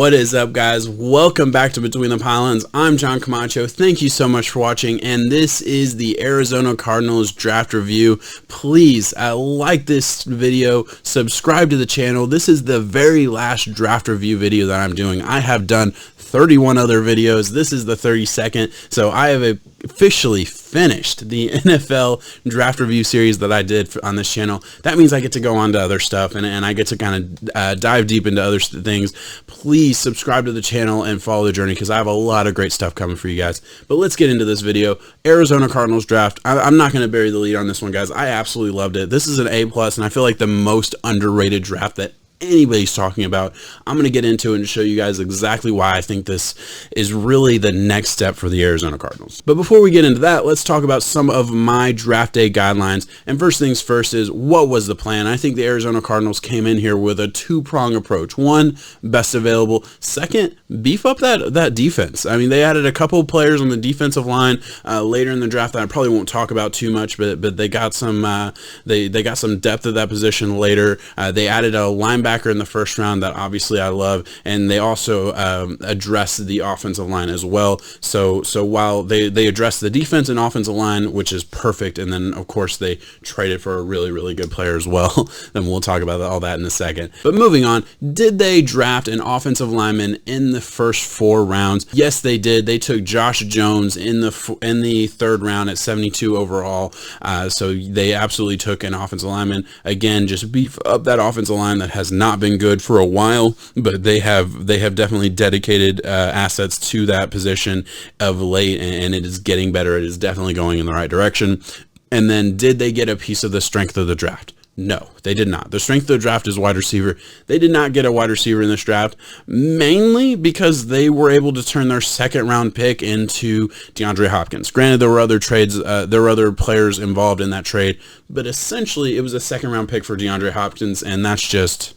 What is up, guys? Welcome back to Between the Pylons. I'm John Camacho. Thank you so much for watching, and this is the Arizona Cardinals draft review. Please like this video, subscribe to the channel. This is the very last draft review video that I'm doing. I have done 31 other videos. This is the 32nd, so I have officially finished the NFL draft review series that I did on this channel. That means I get to go on to other stuff, and I get to kind of dive deep into other things. Please subscribe to the channel and follow the journey, because I have a lot of great stuff coming for you guys. But let's get into this video. Arizona Cardinals draft. I'm not going to bury the lead on this one, guys. I absolutely loved it. This is an A+, and I feel like the most underrated draft that anybody's talking about. I'm going to get into it and show you guys exactly why I think this is really the next step for the Arizona Cardinals. But before we get into that, let's talk about some of my draft day guidelines. And first things first is, what was the plan? I think the Arizona Cardinals came in here with a two-prong approach. One, best available. Second, beef up that defense. I mean, they added a couple players on the defensive line later in the draft that I probably won't talk about too much, but they got some they got some depth at that position later. They added a linebacker in the first round that obviously I love, and they also addressed the offensive line as well. So while they addressed the defense and offensive line, which is perfect, and then of course they traded for a really good player as well. Then we'll talk about all that in a second. But moving on, did they draft an offensive lineman in the first 4 rounds? Yes, they did. They took Josh Jones in the 3rd round at 72 overall. So they absolutely took an offensive lineman. Again, just beef up that offensive line that has not been good for a while, but they have definitely dedicated assets to that position of late, and it is getting better. It is definitely going in the right direction. And then, did they get a piece of the strength of the draft? No, they did not. The strength of the draft is wide receiver. They did not get a wide receiver in this draft, mainly because they were able to turn their 2nd round pick into DeAndre Hopkins. Granted, there were other trades, there were other players involved in that trade, but essentially it was a 2nd round pick for DeAndre Hopkins, and that's just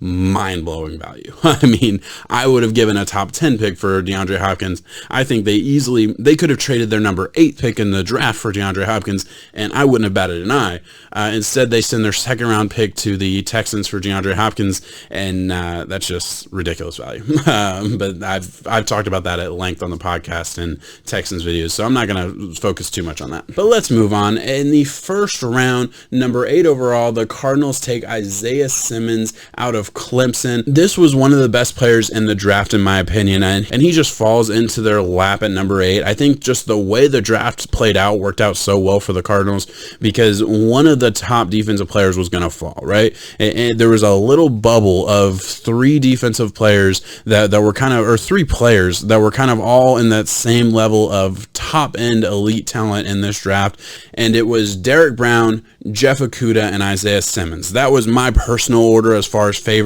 mind-blowing value. I mean, I would have given a top 10 pick for DeAndre Hopkins. I think they could have traded their number 8 pick in the draft for DeAndre Hopkins, and I wouldn't have batted an eye. Instead, they send their 2nd round pick to the Texans for DeAndre Hopkins, and that's just ridiculous value. But I've talked about that at length on the podcast and Texans videos, so I'm not going to focus too much on that. But let's move on. In the first round, number 8 overall, the Cardinals take Isaiah Simmons out of Clemson. This was one of the best players in the draft, in my opinion, and he just falls into their lap at number 8. I think just the way the draft played out worked out so well for the Cardinals, because one of the top defensive players was going to fall, right? And there was a little bubble of 3 defensive players that were kind of, or 3 players that were kind of all in that same level of top end elite talent in this draft, and it was Derek Brown, Jeff Okudah, and Isaiah Simmons. That was my personal order as far as favorite,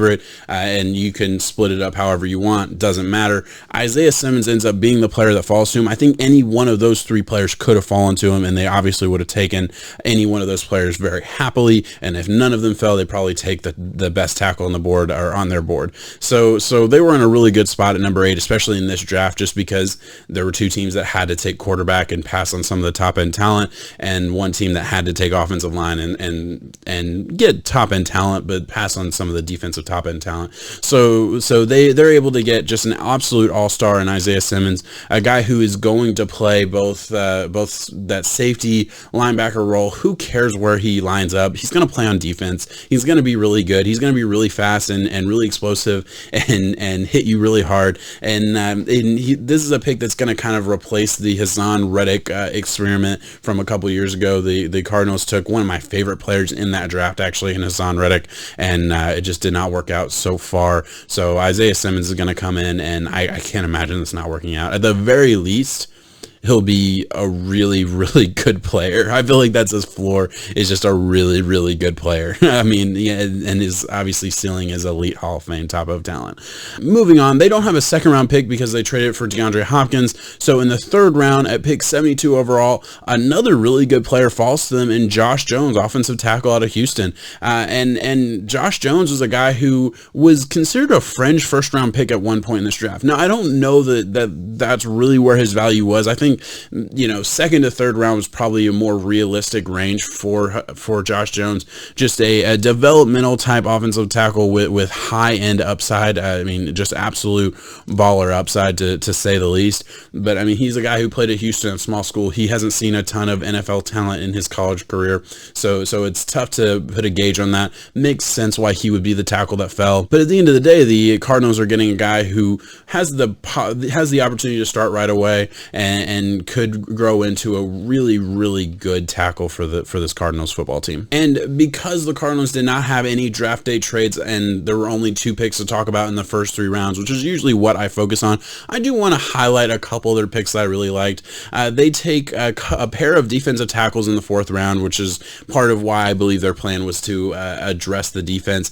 and you can split it up however you want. Doesn't matter. Isaiah Simmons ends up being the player that falls to him. I think any one of those 3 players could have fallen to him, and they obviously would have taken any one of those players very happily, and if none of them fell, they'd probably take the best tackle on the board, or on their board. So they were in a really good spot at number 8, especially in this draft, just because there were 2 teams that had to take quarterback and pass on some of the top end talent, and one team that had to take offensive line and get top end talent but pass on some of the defensive top end talent. So they're able to get just an absolute all-star in Isaiah Simmons, a guy who is going to play both that safety linebacker role. Who cares where he lines up? He's going to play on defense. He's going to be really good. He's going to be really fast and really explosive and hit you really hard. And this is a pick that's going to kind of replace the Hassan Reddick experiment from a couple years ago. The Cardinals took one of my favorite players in that draft, actually, in Hassan Reddick, and it just did not work out so far. So Isaiah Simmons is going to come in, and I can't imagine this not working out. At the very least, he'll be a really good player. I feel like that's his floor, is just a really good player. I mean, yeah, and his obviously ceiling is elite Hall of Fame top of talent. Moving on, they don't have a 2nd round pick because they traded for DeAndre Hopkins. So in the 3rd round at pick 72 overall, another really good player falls to them in Josh Jones, offensive tackle out of Houston. And Josh Jones was a guy who was considered a fringe 1st round pick at one point in this draft. Now, I don't know that that's really where his value was. I think think, second to third round was probably a more realistic range for Josh Jones. Just a developmental type offensive tackle with high end upside. I mean, just absolute baller upside to say the least. But I mean, he's a guy who played at Houston at small school. He hasn't seen a ton of NFL talent in his college career, so it's tough to put a gauge on that. Makes sense why he would be the tackle that fell. But at the end of the day, the Cardinals are getting a guy who has the opportunity to start right away and could grow into a really, really good tackle for this Cardinals football team. And because the Cardinals did not have any draft day trades and there were only 2 picks to talk about in the first 3 rounds, which is usually what I focus on, I do want to highlight a couple of their picks that I really liked. They take a pair of defensive tackles in the 4th round, which is part of why I believe their plan was to address the defense.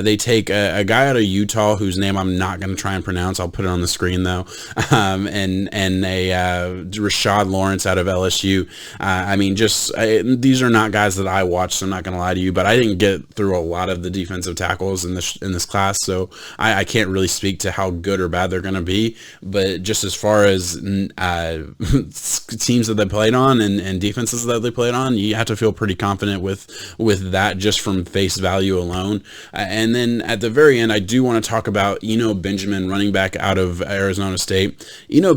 They take a guy out of Utah whose name I'm not going to try and pronounce. I'll put it on the screen though. And a Rashad Lawrence out of LSU. I mean, these are not guys that I watched, so I'm not going to lie to you, but I didn't get through a lot of the defensive tackles in this class, so I can't really speak to how good or bad they're going to be. But just as far as teams that they played on and defenses that they played on, you have to feel pretty confident with that just from face value alone. And then at the very end, I do want to talk about Benjamin, running back out of Arizona State.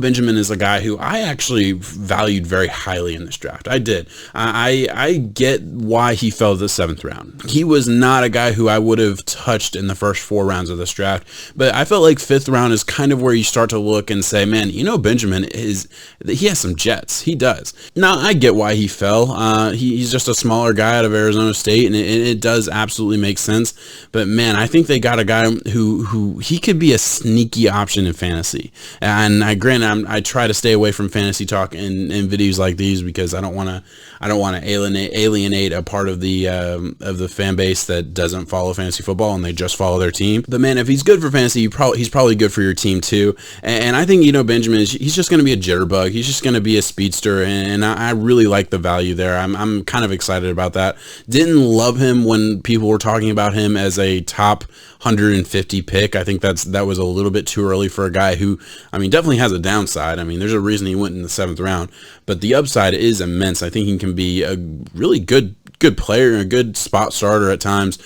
Benjamin is a guy who I actually valued very highly in this draft. I did. I get why he fell to the 7th round. He was not a guy who I would have touched in the first 4 rounds of this draft, but I felt like 5th round is kind of where you start to look and say, man, Benjamin he has some jets. He does. Now, I get why he fell. He's just a smaller guy out of Arizona State, and it does absolutely make sense. But man, I think they got a guy who he could be a sneaky option in fantasy. And I try to stay away from fantasy talk in videos like these because I don't want to alienate a part of the fan base that doesn't follow fantasy football and they just follow their team. But man, if he's good for fantasy, he's probably good for your team too. And I think Benjamin he's just going to be a jitterbug. He's just going to be a speedster, and I really like the value there. I'm kind of excited about that. Didn't love him when people were talking about him as a top 150 pick. I think that was a little bit too early for a guy who, I mean, definitely has a downside. I mean, there's a reason he went in the 7th round, but the upside is immense. I think he can be a really good player and a good spot starter at times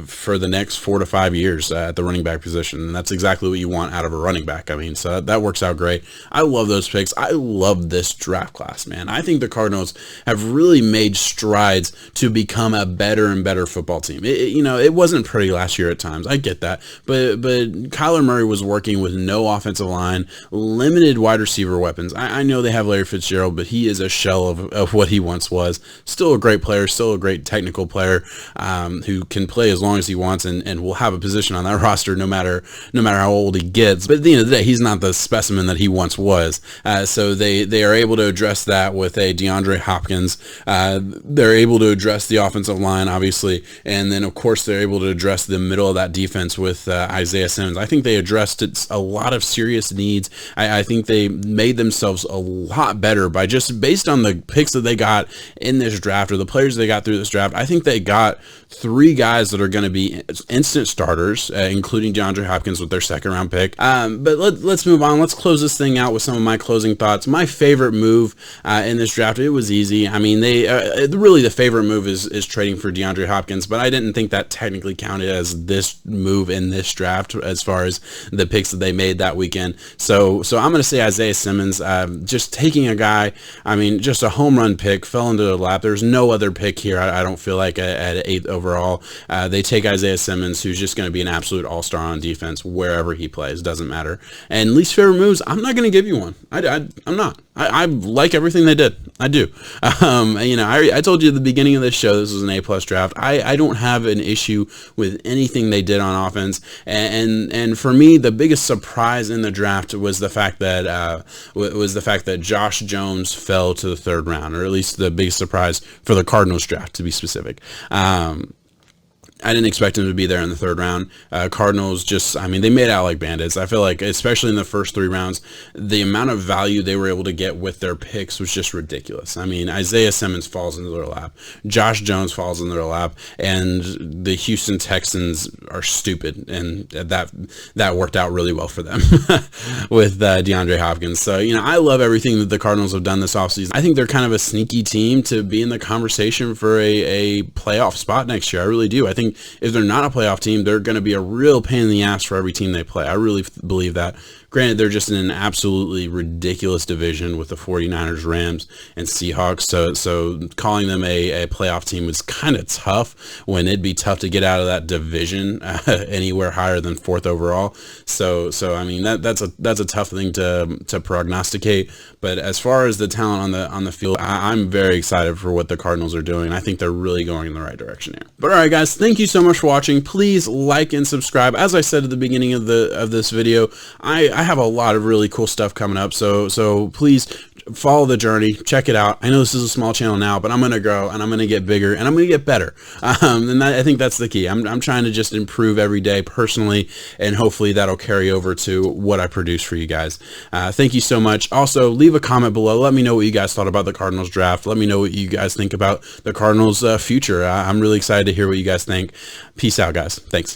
for the next 4 to 5 years at the running back position. And that's exactly what you want out of a running back. I mean, so that works out great. I love those picks. I love this draft class, man. I think the Cardinals have really made strides to become a better and better football team. It wasn't pretty last year at times. I get that. But Kyler Murray was working with no offensive line, limited wide receiver weapons. I know they have Larry Fitzgerald, but he is a shell of what he once was. Still a great player, still a great technical player who can play as long as he wants and will have a position on that roster no matter how old he gets. But at the end of the day, he's not the specimen that he once was. So they are able to address that with a DeAndre Hopkins. They're able to address the offensive line, obviously, and then of course they're able to address the middle of that defense with Isaiah Simmons. I think they addressed a lot of serious needs. I think they made themselves a lot better by just based on the picks that they got in this draft or the players they got through this draft. I think they got 3 guys that are going to be instant starters, including DeAndre Hopkins with their 2nd round pick. But let's move on. Let's close this thing out with some of my closing thoughts. My favorite move in this draft, it was easy. I mean, really the favorite move is trading for DeAndre Hopkins, but I didn't think that technically counted as this move in this draft as far as the picks that they made that weekend. So I'm going to say Isaiah Simmons, just taking a guy, I mean, just a home run pick, fell into their lap. There's no other pick here, I don't feel like, at 8th overall. They take Isaiah Simmons, who's just going to be an absolute all-star on defense wherever he plays, doesn't matter. And least favorite moves, I'm not going to give you one. I'm not. I like everything they did. I do. I told you at the beginning of this show, this was an A+ draft. I don't have an issue with anything they did on offense. And for me, the biggest surprise in the draft was the fact that Josh Jones fell to the 3rd round, or at least the biggest surprise for the Cardinals draft, to be specific. I didn't expect them to be there in the third round. Cardinals just, I mean, they made out like bandits. I feel like, especially in the first 3 rounds, the amount of value they were able to get with their picks was just ridiculous. I mean, Isaiah Simmons falls into their lap. Josh Jones falls into their lap. And the Houston Texans are stupid. And that worked out really well for them with DeAndre Hopkins. So, you know, I love everything that the Cardinals have done this offseason. I think they're kind of a sneaky team to be in the conversation for a playoff spot next year. I really do. I think if they're not a playoff team, they're going to be a real pain in the ass for every team they play. I really believe that. Granted, they're just in an absolutely ridiculous division with the 49ers, Rams, and Seahawks. So calling them a playoff team is kind of tough when it'd be tough to get out of that division anywhere higher than 4th overall. So I mean that's a tough thing to prognosticate. But as far as the talent on the field, I'm very excited for what the Cardinals are doing. I think they're really going in the right direction here. But all right, guys, thank you so much for watching. Please like and subscribe. As I said at the beginning of this video, I have a lot of really cool stuff coming up, so please follow the journey, check it out. I know this is a small channel now, but I'm going to grow and I'm going to get bigger and I'm going to get better. And I think that's the key. I'm trying to just improve every day personally, and hopefully that'll carry over to what I produce for you guys. Thank you so much. Also, leave a comment below. Let me know what you guys thought about the Cardinals draft. Let me know what you guys think about the Cardinals future. I'm really excited to hear what you guys think. Peace out, guys. Thanks.